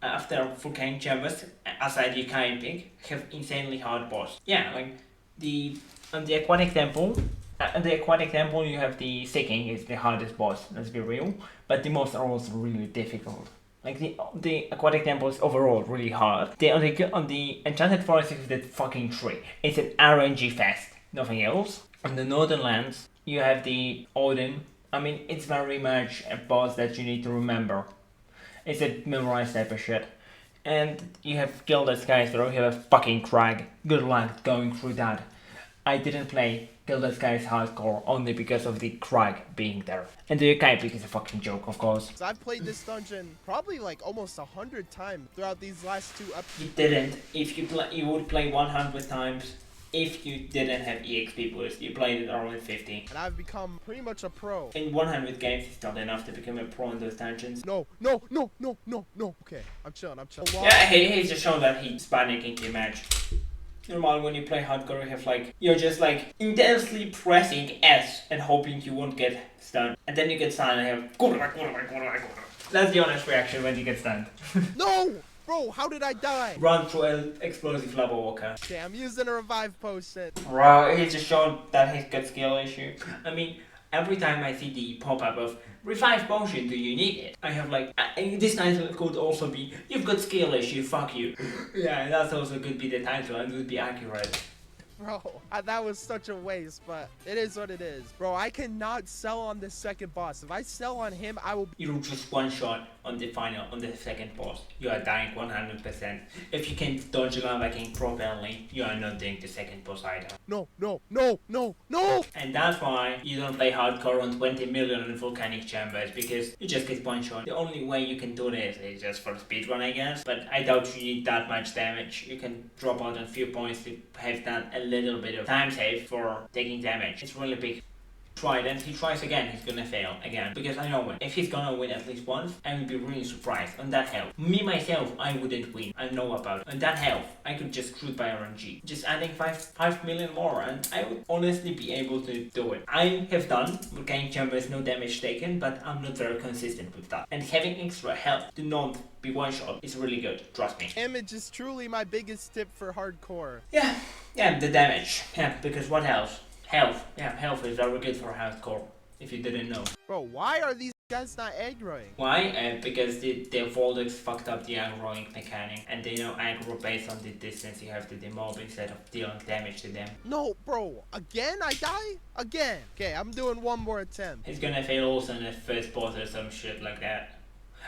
after Volcanic Chambers, aside the camping, have insanely hard boss. Yeah, like on the Aquatic Temple, you have the Seeking is the hardest boss, let's be real, but the mobs are also really difficult. Like the Aquatic Temple is overall really hard. On the Enchanted Forest is the fucking tree. It's an RNG fest, nothing else. On the Northern Lands, you have the Odin. I mean, it's very much a boss that you need to remember. It's a memorized type of shit. And you have Gilded Skies, where you have a fucking crag. Good luck going through that. I didn't play kill this guy's hardcore only because of the Crag being there. And the UK pick is a fucking joke, of course. So I've played this dungeon probably like almost 100 times throughout these last 2 episodes. You didn't. If you would play 100 times. If you didn't have EXP boost, you played it around 50. And I've become pretty much a pro. In 100 games, it's not enough to become a pro in those dungeons. No. Okay, I'm chilling. Yeah, he's just shown that he's panicking too much. Normal when you play hardcore, you have like, you're just like intensely pressing S and hoping you won't get stunned. And then you get stunned and you have That's the honest reaction when you get stunned. No! Bro, how did I die? Run through an explosive lava walker. Okay, I'm using a revive potion. Bro, he's just shown that he's got skill issue. I mean, every time I see the pop-up of revive potion, do you need it? I have like, this title could also be, you've got skill issue, fuck you. Yeah, that's also could be the title and would be accurate. Bro, that was such a waste, but it is what it is. Bro, I cannot sell on this second boss. If I sell on him, I will... You just one shot on the second boss. You are dying 100%. If you can dodge lava king properly, you are not doing the second boss either. No! And that's why you don't play hardcore on 20 million in volcanic chambers, because you just get one shot. The only way you can do this is just for speedrun, I guess. But I doubt you need that much damage. You can drop out a few points to have done a little bit of time save for taking damage. It's really big. Try it, and he tries again, he's gonna fail again. Because I know if he's gonna win at least once, I would be really surprised. On that health, me myself, I wouldn't win. I know about it. On that health, I could just shoot by RNG. Just adding 5 million more, and I would honestly be able to do it. I have done volcanic chambers, no damage taken, but I'm not very consistent with that. And having extra health to not be one shot is really good, trust me. Damage is truly my biggest tip for hardcore. Yeah, the damage. Yeah, because what else? Health. Yeah, health is very good for hardcore, if you didn't know. Bro, why are these guys not aggroing? Why? Because the Voldex fucked up the aggroing mechanic, and they know aggro based on the distance you have to the mob instead of dealing damage to them. No, bro, again I die? Again. Okay, I'm doing one more attempt. He's gonna fail also in the first boss or some shit like that.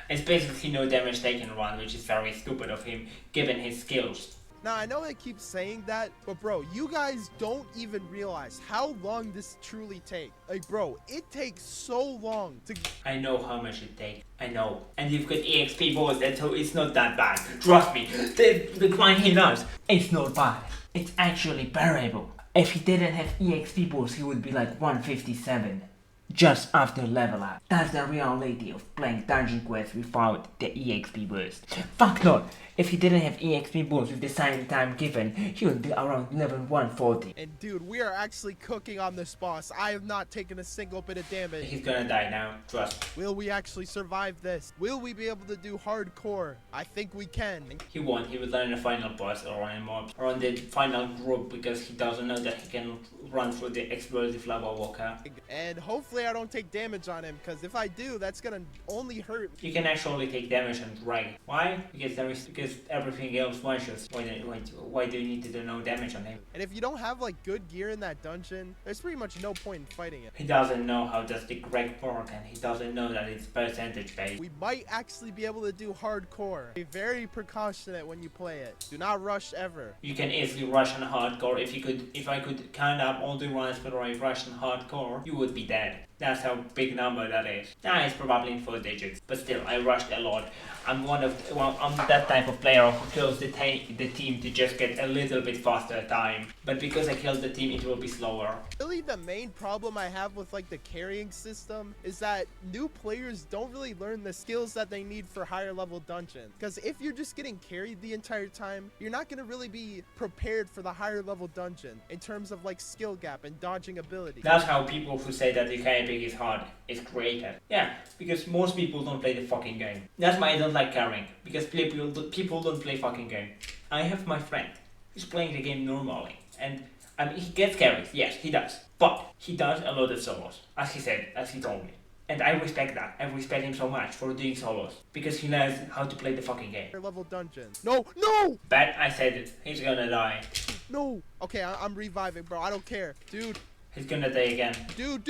It's basically no damage taken run, which is very stupid of him, given his skills. Now, I know I keep saying that, but bro, you guys don't even realize how long this truly takes. Like, bro, it takes so long to... I know how much it takes. I know. And you've got EXP boss, so it's not that bad. Trust me, the grind he does, it's not bad. It's actually bearable. If he didn't have EXP boost, he would be like 157. Just after level up. That's the reality of playing Dungeon Quest without the EXP boost. Fuck no! If he didn't have EXP boost with the same time given, he would be around level 140. And dude, we are actually cooking on this boss. I have not taken a single bit of damage. He's gonna die now, trust. Will we actually survive this? Will we be able to do hardcore? I think we can. He won't. He will die in the final boss or on a mob or on the final group because he doesn't know that he can run through the explosive lava walker. And hopefully I don't take damage on him, because if I do, that's gonna only hurt. You can actually take damage on Drag. Why? Because everything else one-shots. Why do you need to do no damage on him? And if you don't have like good gear in that dungeon, there's pretty much no point in fighting it. He doesn't know how does the Greg work, and he doesn't know that it's percentage based. We might actually be able to do hardcore. Be very precautionate when you play it. Do not rush ever. You can easily rush on hardcore. If I could count up all the runs where I rushed on hardcore, you would be dead. That's how big number that is. It's probably in 4 digits, but still, I rushed a lot. I'm that type of player who kills the team to just get a little bit faster time. But because I killed the team, it will be slower. Really, the main problem I have with like the carrying system is that new players don't really learn the skills that they need for higher level dungeons. Because if you're just getting carried the entire time, you're not going to really be prepared for the higher level dungeon in terms of like skill gap and dodging ability. That's how people who say that the camping is hard is created. Yeah, because most people don't play the fucking game. That's why I don't like carrying, because people don't play fucking game. I have my friend who's playing the game normally, and I mean, he gets carries, yes, he does. But he does a lot of solos, as he told me. And I respect that. I respect him so much for doing solos, because he knows how to play the fucking game. Higher level dungeons. No, no! But I said it, he's gonna die. No! Okay, I'm reviving, bro. I don't care. Dude. He's gonna die again. Dude.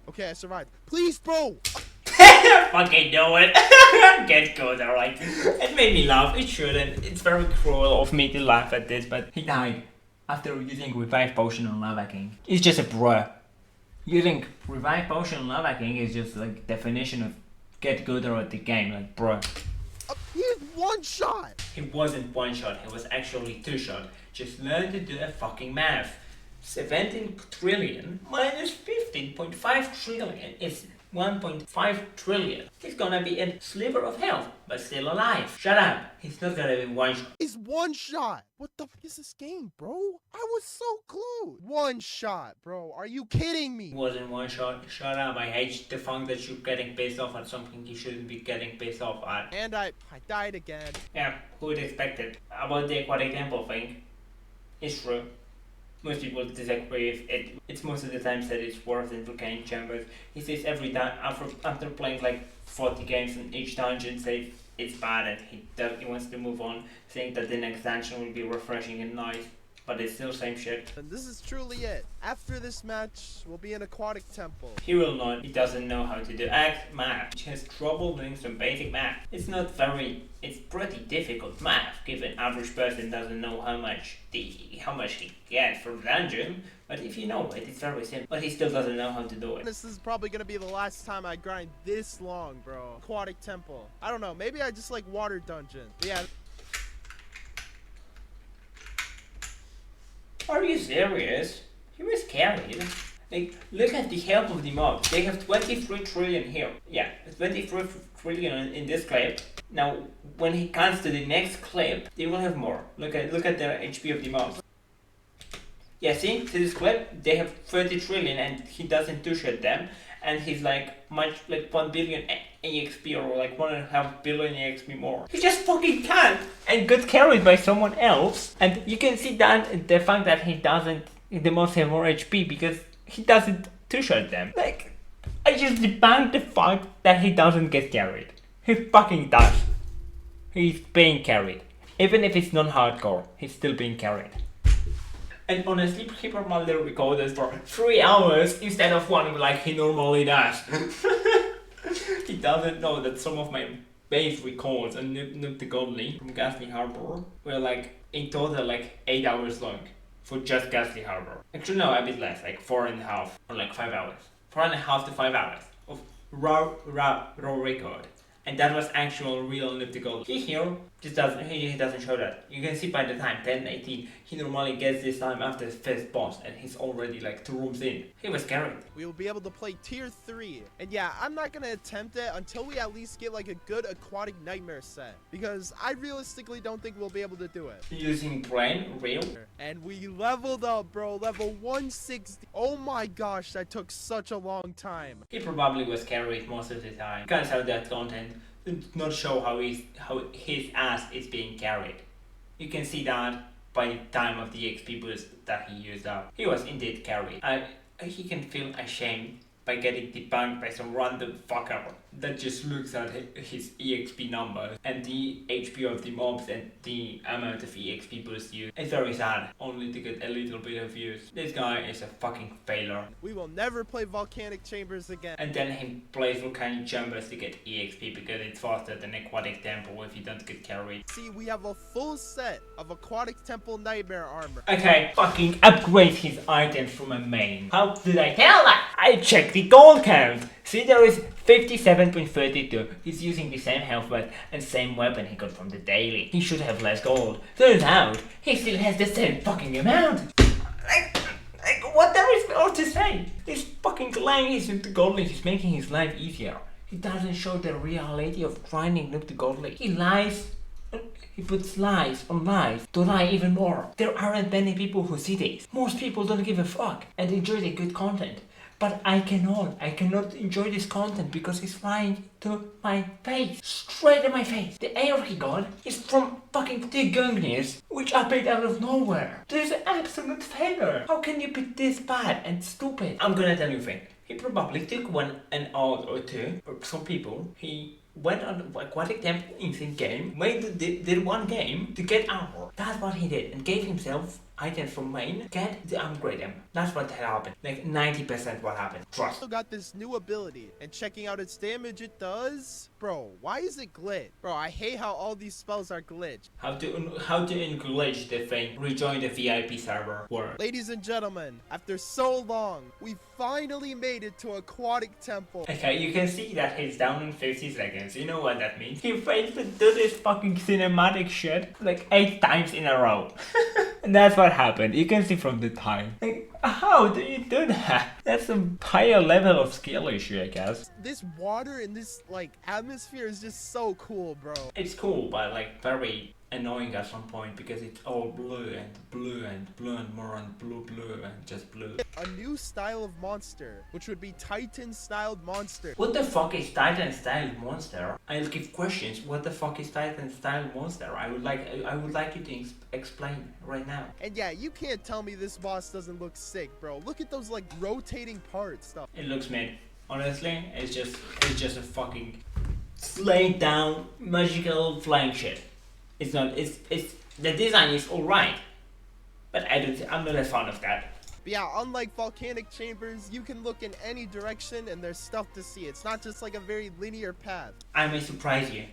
Okay, I survived. Please, bro! Fucking do it. Get good, alright. It made me laugh. It shouldn't. It's very cruel of me to laugh at this, but he died. after using Revive Potion on Lava King. He's just a bruh. Using Revive Potion on Lava King is just like definition of get gooder at the game, like bruh. He is one shot. He wasn't one shot, he was actually two shot. Just learn to do the fucking math. 17 trillion minus 15.5 trillion is 1.5 trillion. He's gonna be a sliver of health, but still alive. Shut up. He's not gonna be one shot. He's one shot. What the f is this game, bro? I was so glued. One shot, bro. Are you kidding me? He wasn't one shot. Shut up. I hate the fact that you're getting pissed off at something you shouldn't be getting pissed off at. And I died again. Yeah, who would expect it? About the Aquatic Temple thing. It's true. Most people disagree with it. It's most of the time said it's worse than Volcanic Chambers. He says every time after playing like 40 games in each dungeon, says it's bad and he wants to move on, saying that the next dungeon will be refreshing and nice. But it's still same shit. And this is truly it. After this match, we'll be in Aquatic Temple. He will not. He doesn't know how to do math. He has trouble doing some basic math. It's pretty difficult math, given average person doesn't know how much he gets from the dungeon. But if you know it, it's very simple. But he still doesn't know how to do it. This is probably gonna be the last time I grind this long, bro. Aquatic Temple. I don't know. Maybe I just like water dungeon. But yeah. Are you serious? He was carried. Like, look at the health of the mobs. They have 23 trillion here. Yeah, 23 trillion in this clip. Now, when he comes to the next clip, they will have more. Look at their HP of the mobs. Yeah, see? To this clip, they have 30 trillion and he doesn't two-shot them. And he's like 1 billion EXP or like 1.5 billion EXP more. He just fucking can't and got carried by someone else. And you can see that the fact that they must have more HP because he doesn't two-shot them. Like, I just debunk the fact that he doesn't get carried. He fucking does. He's being carried. Even if it's non-hardcore, he's still being carried. And honestly, he probably recorded for 3 hours instead of 1 like he normally does. He doesn't know that some of my base records on Noob the Godly from Ghastly Harbor were like in total like 8 hours long for just Ghastly Harbor. Actually no, a bit less, like 4.5 or like 5 hours. 4.5 to 5 hours of raw record. And that was actual real Noob the Godly. He doesn't show that. You can see by the time 10:18 he normally gets this time after his first boss and he's already like 2 rooms in. He was carried. We will be able to play tier 3. And yeah, I'm not gonna attempt it until we at least get like a good Aquatic Nightmare set. Because I realistically don't think we'll be able to do it. Using brain, real. And we leveled up, bro. Level 160. Oh my gosh, that took such a long time. He probably was carried most of the time. Can't have that content. Not show how his ass is being carried. You can see that by the time of the XP boost that he used up. He was indeed carried. He can feel ashamed by getting debunked by some random fucker that just looks at his EXP numbers and the HP of the mobs and the amount of EXP boost used. It's very sad, only to get a little bit of views. This guy is a fucking failure. We will never play Volcanic Chambers again. And then he plays Volcanic Chambers to get EXP because it's faster than Aquatic Temple if you don't get carried. See, we have a full set of Aquatic Temple Nightmare armor. Okay, fucking upgrade his items from a main. How did I tell that? I checked the gold count. See, there is 57.32. He's using the same health bar and same weapon he got from the daily. He should have less gold. Turns out, he still has the same fucking amount. Like what there is more to say? This fucking lying is into godly. He's making his life easier. He doesn't show the reality of grinding Noob the Godly. He lies. He puts lies on lies to lie even more. There aren't many people who see this. Most people don't give a fuck and enjoy the good content. But I cannot enjoy this content because he's lying to my face. Straight in my face. The AR he got is from fucking Debunking, which appeared out of nowhere. This is an absolute failure. How can you be this bad and stupid? I'm gonna tell you a thing. He probably took an hour or two, or some people, he went on Aquatic Temple in game, did one game to get armor. That's what he did, and gave himself items from main, get to upgrade them. That's what happened. Like 90% what happened. Trust. Also got this new ability, and checking out its damage it does, Bro, why is it glitch? Bro, I hate how all these spells are glitched. How to unglitch the thing? Rejoin the VIP server. Word. Ladies and gentlemen, after so long, we finally made it to Aquatic Temple. Okay, you can see that he's down in 50 seconds. You know what that means? He failed to do this fucking cinematic shit like 8 times in a row. And that's what happened. You can see from the time. Like, how do you do that? That's a higher level of skill issue, I guess. This water and this, like, atmosphere is just so cool, bro. It's cool, but like very annoying at some point because it's all blue and blue and blue and more and blue and just blue. A new style of monster, which would be Titan-styled monster. What the fuck is Titan-styled monster? I'll give questions. What the fuck is Titan-styled monster? I would like you to explain right now. And yeah, you can't tell me this boss doesn't look sick, bro. Look at those like rotating parts stuff. It looks mid. Honestly, it's just a fucking slaying down magical flying shit. It's not. It's the design is alright, but I'm not a fan of that. But yeah, unlike volcanic chambers, you can look in any direction and there's stuff to see. It's not just like a very linear path. I may surprise you.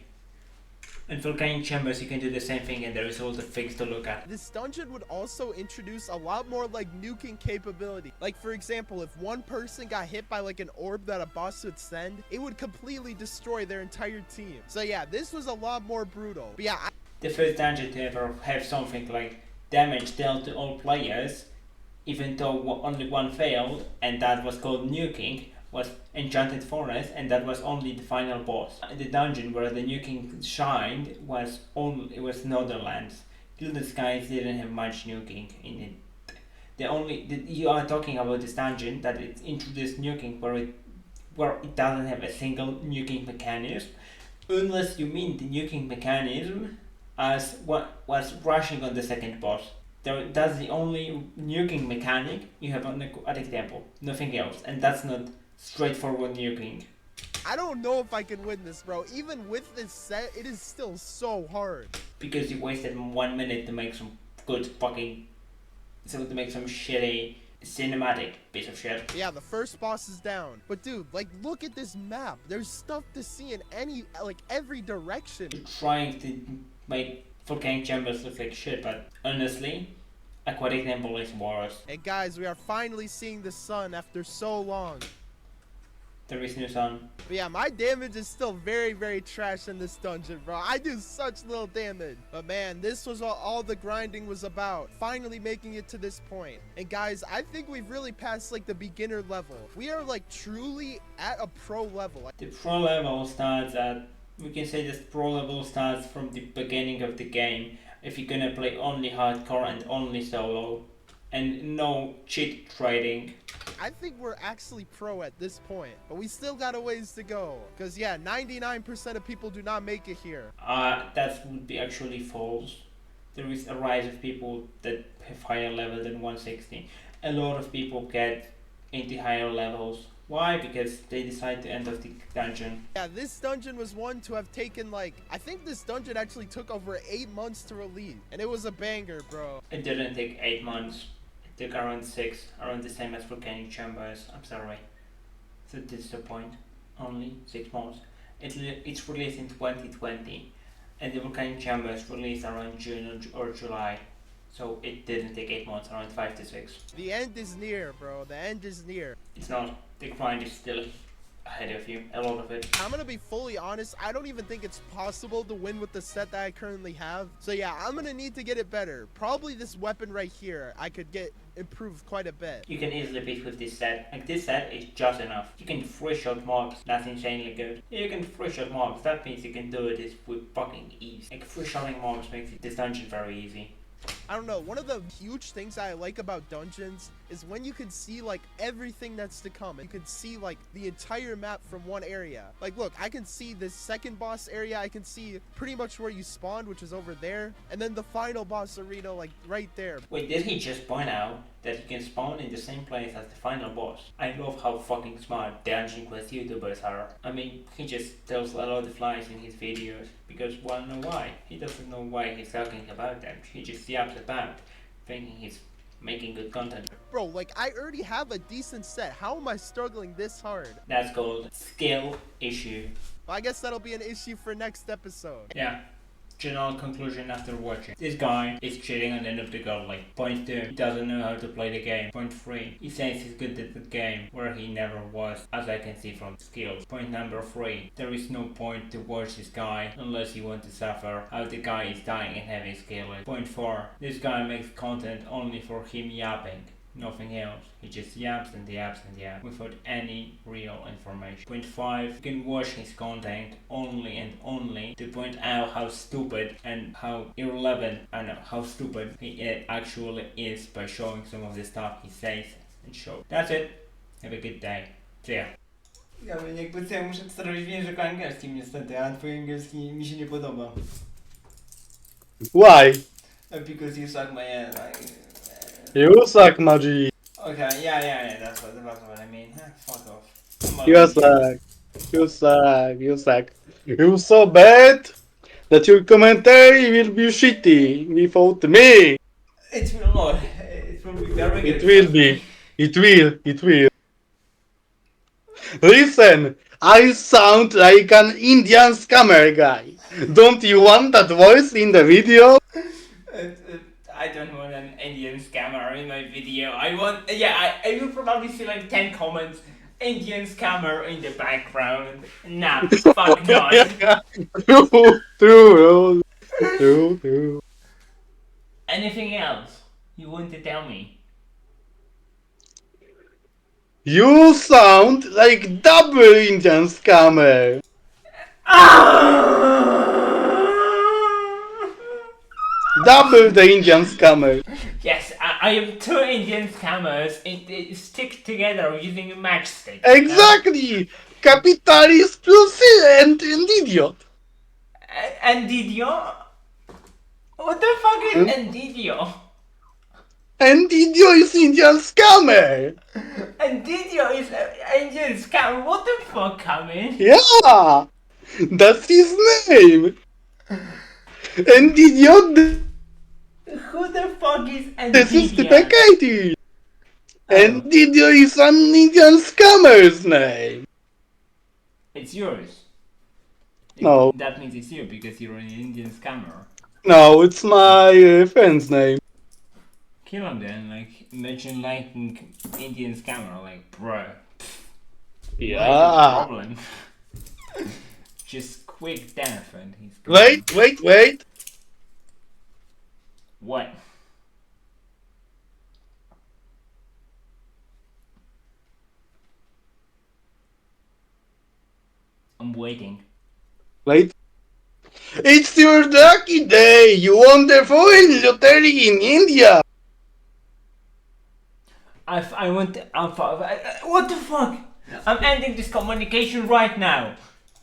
In volcanic chambers, you can do the same thing, and there is also things to look at. This dungeon would also introduce a lot more like nuking capability. Like for example, if one person got hit by like an orb that a boss would send, it would completely destroy their entire team. So yeah, this was a lot more brutal. But yeah, The first dungeon to ever have something like damage dealt to all players, even though only one failed, and that was called nuking, was Enchanted Forest, and that was only the final boss. The dungeon where the nuking shined was Netherlands. Gilded Skies didn't have much nuking in it. You are talking about this dungeon that it introduced nuking where it doesn't have a single nuking mechanism, unless you mean the nuking mechanism as what was rushing on the second boss. That's the only nuking mechanic you have on the Aquatic Temple, nothing else, and that's not straightforward nuking. I don't know if I can win this, bro. Even with this set, it is still so hard. Because you wasted 1 minute to make some some shitty cinematic piece of shit. Yeah, the first boss is down. But dude, like, look at this map. There's stuff to see in every direction. You're trying to make volcanic chambers look like shit, but honestly, Aquatic Temple is worse. And guys, we are finally seeing the sun after so long. There is no sun. But yeah, my damage is still very, very trash in this dungeon, bro. I do such little damage. But man, this was what all the grinding was about. Finally making it to this point. And guys, I think we've really passed like the beginner level. We are like truly at a pro level. The pro level starts at, we can say this pro level starts from the beginning of the game. If you're gonna play only hardcore and only solo, and no cheat trading. I think we're actually pro at this point, but we still got a ways to go. Because yeah, 99% of people do not make it here. That would be actually false. There is a rise of people that have higher level than 160. A lot of people get into higher levels. Why? Because they decide to end of the dungeon. Yeah, this dungeon was one to have taken I think this dungeon actually took over 8 months to release. And it was a banger, bro. It didn't take 8 months. It took around 6, around the same as Volcanic Chambers. I'm sorry. So this is the point. Only 6 months. It's released in 2020. And the Volcanic Chambers released around June or July. So it didn't take 8 months, around 5 to 6. The end is near, bro. The end is near. It's not. The grind is still ahead of you, a lot of it. I'm gonna be fully honest, I don't even think it's possible to win with the set that I currently have. So yeah, I'm gonna need to get it better. Probably this weapon right here, I could get improved quite a bit. You can easily beat with this set. Like, this set is just enough. You can free shot mobs, that's insanely good. You can free shot mobs, that means you can do it with fucking ease. Like, free shotting mobs makes this dungeon very easy. I don't know, one of the huge things I like about dungeons is when you can see everything that's to come. You can see the entire map from one area. Like, look, I can see this second boss area. I can see pretty much where you spawned, which is over there, and then the final boss arena right there. Wait, did he just point out that you can spawn in the same place as the final boss? I love how fucking smart Dungeon Quest YouTubers are. I mean, he just tells a lot of lies in his videos because, know why? He doesn't know why he's talking about them. He just yaps about thinking he's making good content. Bro, like, I already have a decent set. How am I struggling this hard? That's called skill issue. Well, I guess that'll be an issue for next episode. Yeah. General conclusion after watching. This guy is cheating on the end of the goal. Like, point 2, he doesn't know how to play the game. Point 3, he says he's good at the game, where he never was, as I can see from skills. Point number 3, there is no point to watch this guy unless you want to suffer how the guy is dying and having skill. Point 4, this guy makes content only for him yapping. Nothing else. He just yaps and yaps and yaps without any real information. Point 5, you can watch his content only and only to point out how stupid and how irrelevant and how stupid he actually is by showing some of the stuff he says and shows. That's it. Have a good day. See ya. Ja jakby co, ja muszę sterować w języku angielskim niestety, a twój angielski mi się nie podoba. Why? Because you suck my ass. You suck, Maggie. Okay, yeah, that's what I mean. Fuck off. You suck. You suck. You suck. You're so bad that your commentary will be shitty without me. It will not. It will be very good. It will be. It will. It will. Listen, I sound like an Indian scammer guy. Don't you want that voice in the video? I don't want an Indian scammer in my video. I want, I will probably see like 10 comments. Indian scammer in the background. Nah, fuck not. True. Anything else you want to tell me? You sound like double Indian scammer. Double the Indian scammer. Yes, I have 2 Indian scammers and they stick together using a matchstick. Exactly. Capitalist plus and idiot. Endidio? What the fuck is Endidio? And idiot is Indian scammer. Endidio is an Indian scammer. What the fuck, Kamin? Yeah, that's his name. And idiot. Who the fuck is This is Endidio? typicated. And idiot is an Indian scammer's name. It's yours. No. That means it's you because you're an Indian scammer. No, it's my friend's name. Kill him then, like, imagine liking Indian scammer, like, bro. What is the Yeah. problem? Just quick death and he's gone. Wait. What? I'm waiting. Wait. It's your lucky day. You won the foreign lottery in India. I want to, what the fuck? I'm ending this communication right now.